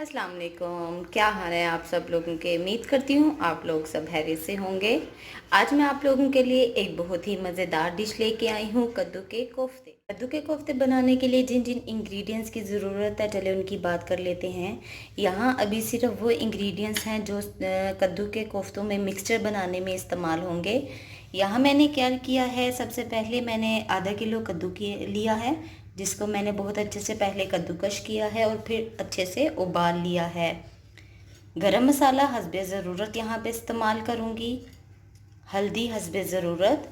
अस्सलाम वालेकुम। क्या हाल है आप सब लोगों के। उम्मीद करती हूँ आप लोग सब हैरियत से होंगे। आज मैं आप लोगों के लिए एक बहुत ही मज़ेदार डिश लेके आई हूँ, कद्दू के कोफ्ते। कद्दू के कोफ्ते बनाने के लिए जिन जिन इंग्रेडिएंट्स की ज़रूरत है, चले उनकी बात कर लेते हैं। यहाँ अभी सिर्फ वो इंग्रेडिएंट्स हैं जो कद्दू के कोफ्तों में मिक्सचर बनाने में इस्तेमाल होंगे। यहाँ मैंने क्या किया है, सबसे पहले मैंने आधा किलो कद्दू की लिया है, जिसको मैंने बहुत अच्छे से पहले कद्दूकश किया है और फिर अच्छे से उबाल लिया है। गरम मसाला हस्बे ज़रूरत यहाँ पे इस्तेमाल करूँगी। हल्दी हस्बे ज़रूरत।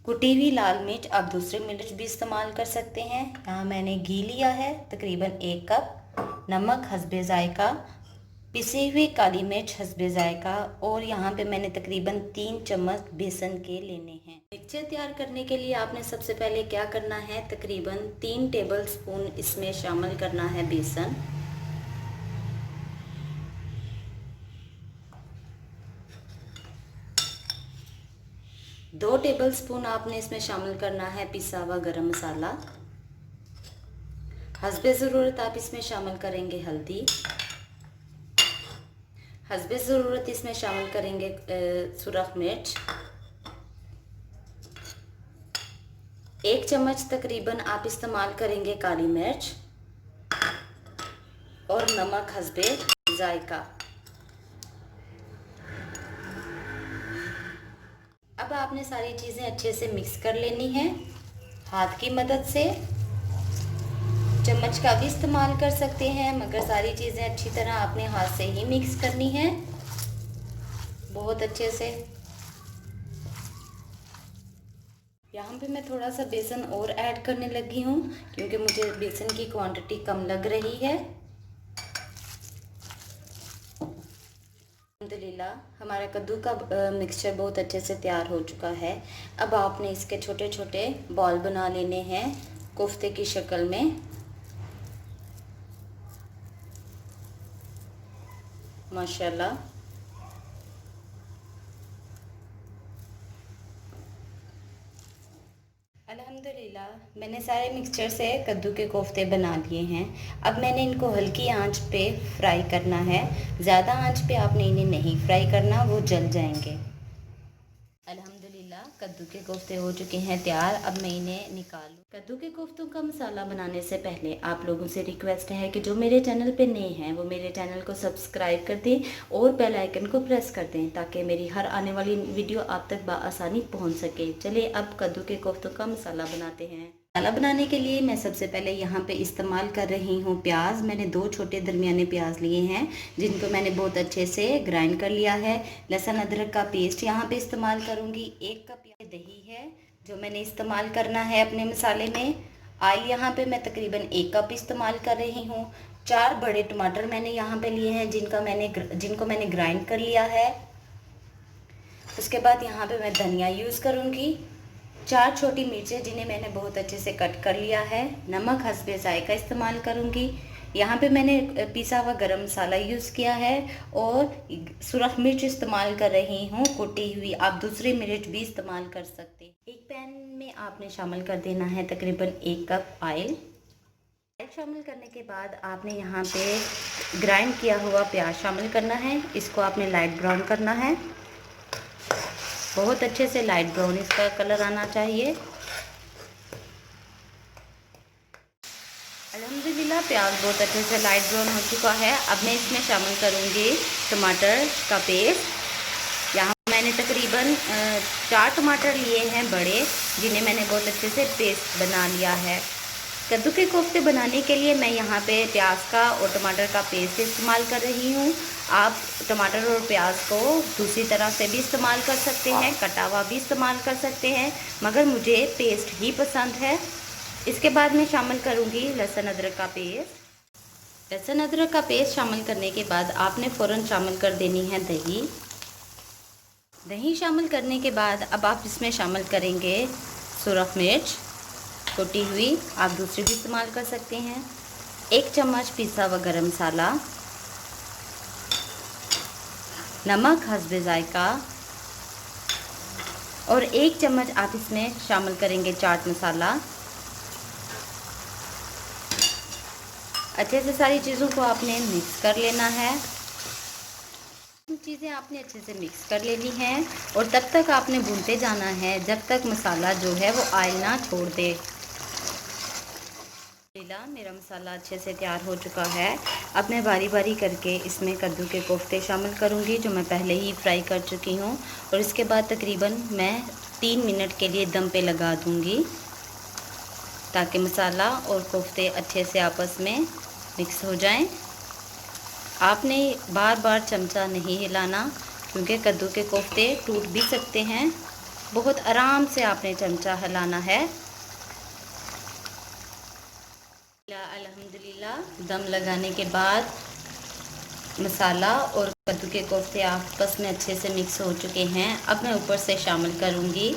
कुटी हुई लाल मिर्च आप दूसरी मिर्च भी इस्तेमाल कर सकते हैं। यहाँ मैंने घी लिया है तकरीबन 1 कप। नमक हस्बे ज़ायका। पिसी हुई काली मिर्च हस्बे ज़ायका। और यहाँ पे मैंने तकरीबन 3 चम्मच बेसन के लेने हैं। मिक्सचर तैयार करने के लिए आपने सबसे पहले क्या करना है, तकरीबन 3 टेबलस्पून इसमें शामिल करना है बेसन। दो टेबलस्पून आपने इसमें शामिल करना है पिसा हुआ गरम मसाला। हस्बे ज़रूरत आप इसमें शामिल करेंगे हल्दी। हस्बे ज़रूरत इसमें शामिल करेंगे सुरख मिर्च। 1 चम्मच तकरीबन आप इस्तेमाल करेंगे काली मिर्च। और नमक हस्बे ज़ायका। अब आपने सारी चीज़ें अच्छे से मिक्स कर लेनी है हाथ की मदद से। चम्मच का भी इस्तेमाल कर सकते हैं, मगर सारी चीज़ें अच्छी तरह आपने हाथ से ही मिक्स करनी है, बहुत अच्छे से। यहाँ पे मैं थोड़ा सा बेसन और ऐड करने लगी हूँ, क्योंकि मुझे बेसन की क्वांटिटी कम लग रही है। अल्हम्दुलिल्लाह हमारा कद्दू का मिक्सचर बहुत अच्छे से तैयार हो चुका है। अब आपने इसके छोटे छोटे बॉल बना लेने हैं कोफ्ते की शक्ल में। माशाल्लाह। अल्हम्दुलिल्लाह मैंने सारे मिक्सचर से कद्दू के कोफ्ते बना लिए हैं। अब मैंने इनको हल्की आंच पे फ्राई करना है। ज़्यादा आंच पे आपने इन्हें नहीं फ्राई करना, वो जल जाएंगे। अल्हम्दुलिल्लाह कद्दू के कोफ्ते हो चुके हैं तैयार। अब मैं इन्हें निकालूँ। कद्दू के कोफ्तों का मसाला बनाने से पहले आप लोगों से रिक्वेस्ट है कि जो मेरे चैनल पे नए हैं वो मेरे चैनल को सब्सक्राइब कर दें और बेल आइकन को प्रेस कर दें, ताकि मेरी हर आने वाली वीडियो आप तक बआसानी पहुंच सके। चलिए अब कद्दू के कोफ्तों का मसाला बनाते हैं। मसाला बनाने के लिए मैं सबसे पहले यहाँ पे इस्तेमाल कर रही हूँ प्याज। मैंने 2 छोटे दरमियाने प्याज लिए हैं, जिनको मैंने बहुत अच्छे से ग्राइंड कर लिया है। लहसुन अदरक का पेस्ट यहाँ पे इस्तेमाल करूँगी। 1 कप दही है जो मैंने इस्तेमाल करना है अपने मसाले में। ऑयल यहाँ पे मैं तकरीबन 1 कप इस्तेमाल कर रही हूँ। 4 बड़े टमाटर मैंने यहाँ पे लिए हैं, जिनको मैंने ग्राइंड कर लिया है। उसके बाद यहाँ पे मैं धनिया यूज़ करूँगी। 4 छोटी मिर्चें जिन्हें मैंने बहुत अच्छे से कट कर लिया है। नमक हस्बे ज़ायका इस्तेमाल करूँगी। यहाँ पे मैंने पिसा हुआ गरम मसाला यूज़ किया है और सुरख मिर्च इस्तेमाल कर रही हूँ कुटी हुई। आप दूसरी मिर्च भी इस्तेमाल कर सकते हैं। एक पैन में आपने शामिल कर देना है तकरीबन 1 कप ऑयल। ऑयल शामिल करने के बाद आपने यहाँ पे ग्राइंड किया हुआ प्याज शामिल करना है। इसको आपने लाइट ब्राउन करना है, बहुत अच्छे से लाइट ब्राउन इसका कलर आना चाहिए। अल्हम्दुलिल्लाह प्याज बहुत अच्छे से लाइट ब्राउन हो चुका है। अब मैं इसमें शामिल करूँगी टमाटर का पेस्ट। यहाँ मैंने तकरीबन 4 टमाटर लिए हैं बड़े, जिन्हें मैंने बहुत अच्छे से पेस्ट बना लिया है। कद्दू के कोफ्ते बनाने के लिए मैं यहाँ पे प्याज का और टमाटर का पेस्ट इस्तेमाल कर रही हूँ। आप टमाटर और प्याज को दूसरी तरह से भी इस्तेमाल कर सकते हैं, कटा हुआ भी इस्तेमाल कर सकते हैं, मगर मुझे पेस्ट ही पसंद है। इसके बाद मैं शामिल करूँगी लहसुन अदरक का पेस्ट। लहसुन अदरक का पेस्ट शामिल करने के बाद आपने फ़ौरन शामिल कर देनी है दही। दही शामिल करने के बाद अब आप इसमें शामिल करेंगे सुरख मिर्च कुटी हुई, आप दूसरी भी इस्तेमाल कर सकते हैं। 1 चम्मच पिसा हुआ गरम मसाला। नमक हस्बे ज़ायका। और 1 चम्मच आप इसमें शामिल करेंगे चाट मसाला। अच्छे से सारी चीज़ों को आपने मिक्स कर लेना है। चीज़ें आपने अच्छे से मिक्स कर लेनी है और तब तक आपने भूनते जाना है जब तक मसाला जो है वो ऑयल ना छोड़ दे। मेरा मसाला अच्छे से तैयार हो चुका है। अब मैं बारी बारी करके इसमें कद्दू के कोफ्ते शामिल करूंगी जो मैं पहले ही फ्राई कर चुकी हूं, और इसके बाद तकरीबन मैं 3 मिनट के लिए दम पे लगा दूंगी ताकि मसाला और कोफ्ते अच्छे से आपस में मिक्स हो जाएं। आपने बार बार चमचा नहीं हिलाना क्योंकि कद्दू के कोफ्ते टूट भी सकते हैं। बहुत आराम से आपने चमचा हिलाना है। अल्हम्दुलिल्लाह दम लगाने के बाद मसाला और कद्दू के कोफ्ते आपस में अच्छे से मिक्स हो चुके हैं। अब मैं ऊपर से शामिल करूंगी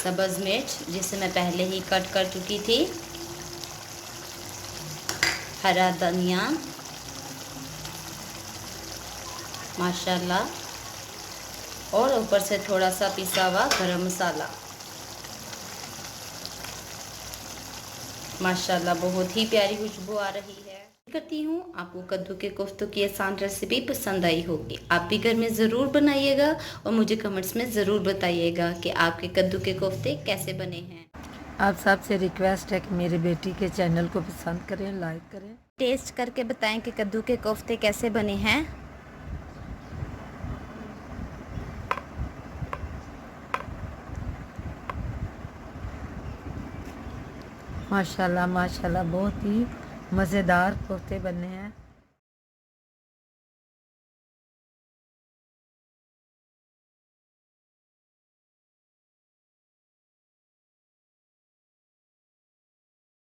सब्ज़ मिर्च जिसे मैं पहले ही कट कर चुकी थी, हरा धनिया माशाल्लाह, और ऊपर से थोड़ा सा पिसा हुआ गरम मसाला। माशाल्लाह बहुत ही प्यारी खुशबू आ रही है। करती हूँ आपको कद्दू के कोफ्तों की आसान रेसिपी पसंद आई होगी। आप भी घर में ज़रूर बनाइएगा और मुझे कमेंट्स में ज़रूर बताइएगा कि आपके कद्दू के कोफ्ते कैसे बने हैं। आप सबसे रिक्वेस्ट है कि मेरी बेटी के चैनल को पसंद करें, लाइक करें, टेस्ट करके बताएं कि कद्दू के कोफ्ते कैसे बने हैं। माशाल्लाह माशाल्लाह बहुत ही मज़ेदार कोफ्ते बने हैं।